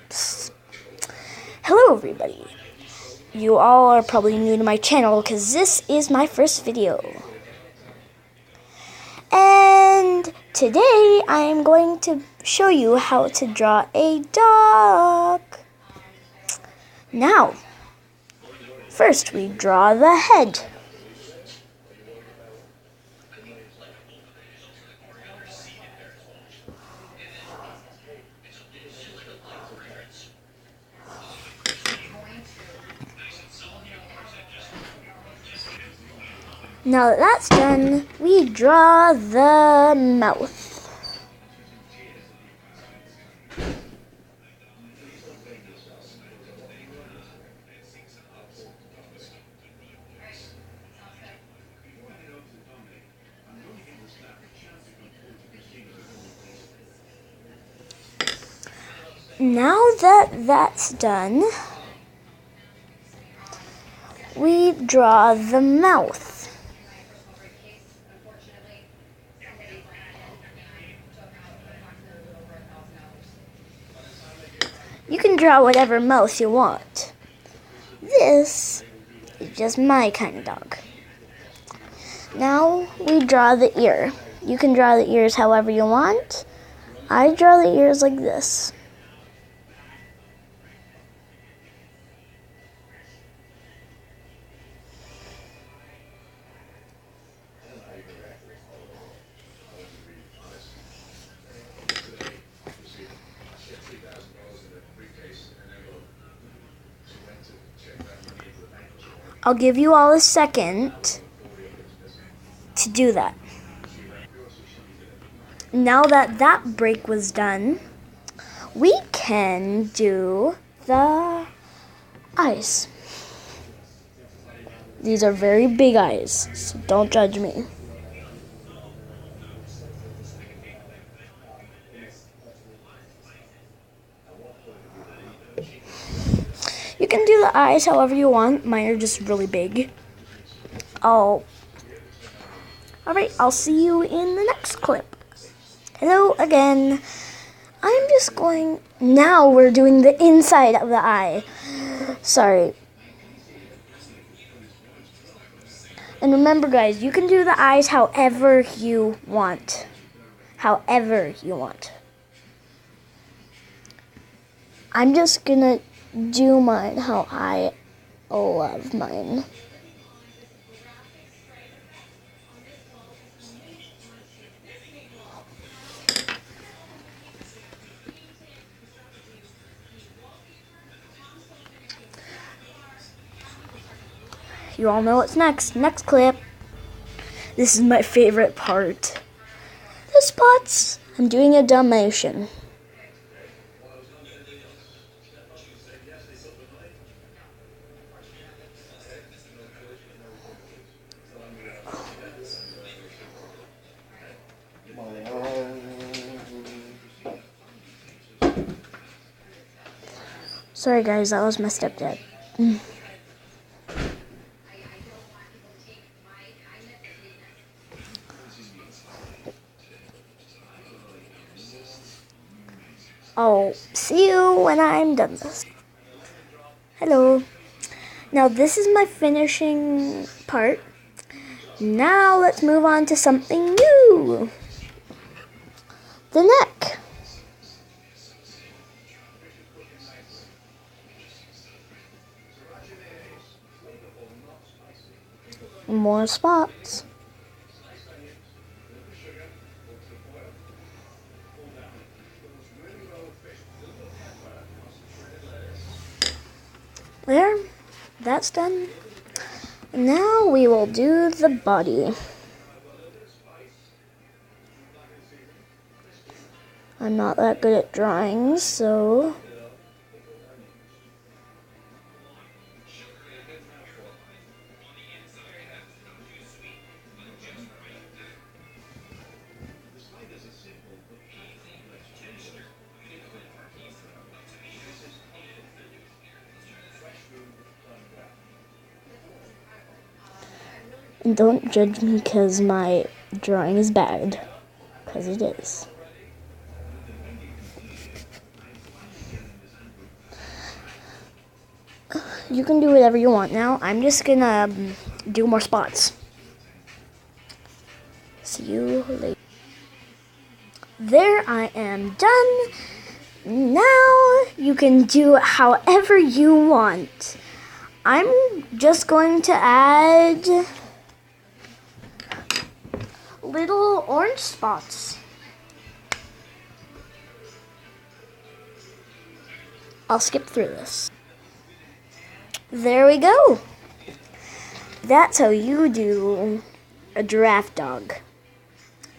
Psst. Hello everybody. You all are probably new to my channel because this is my first video. And today I am going to show you how to draw a dog. Now, first we draw the head. Now that that's done, we draw the mouth. Now that that's done, we draw the mouth. You can draw whatever mouth you want. This is just my kind of dog. Now we draw the ear. You can draw the ears however you want. I draw the ears like this. I'll give you all a second to do that. Now that that break was done, we can do the eyes. These are very big eyes, so don't judge me. You can do the eyes however you want. Mine are just really big. Alright, I'll see you in the next clip. Hello again. Now we're doing the inside of the eye. Sorry. And remember guys, you can do the eyes however you want. However you want. I'm just gonna do mine how I love mine. You all know what's next. Next clip. This is my favorite part. The spots. I'm doing a Dalmatian. Sorry guys, that was my stepdad. I'll see you when I'm done this. Hello. Now this is my finishing part. Now let's move on to something new. The neck. More spots. There, that's done. Now we will do the body. I'm not that good at drawing, so and don't judge me because my drawing is bad, because it is. you can do whatever you want now. I'm just gonna do more spots. See you later. There, I am done. Now you can do however you want. I'm just going to add little orange spots. I'll skip through this. There we go. That's how you do a giraffe dog.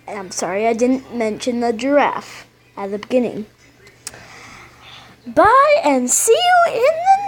And I'm sorry I didn't mention the giraffe at the beginning. Bye and see you in the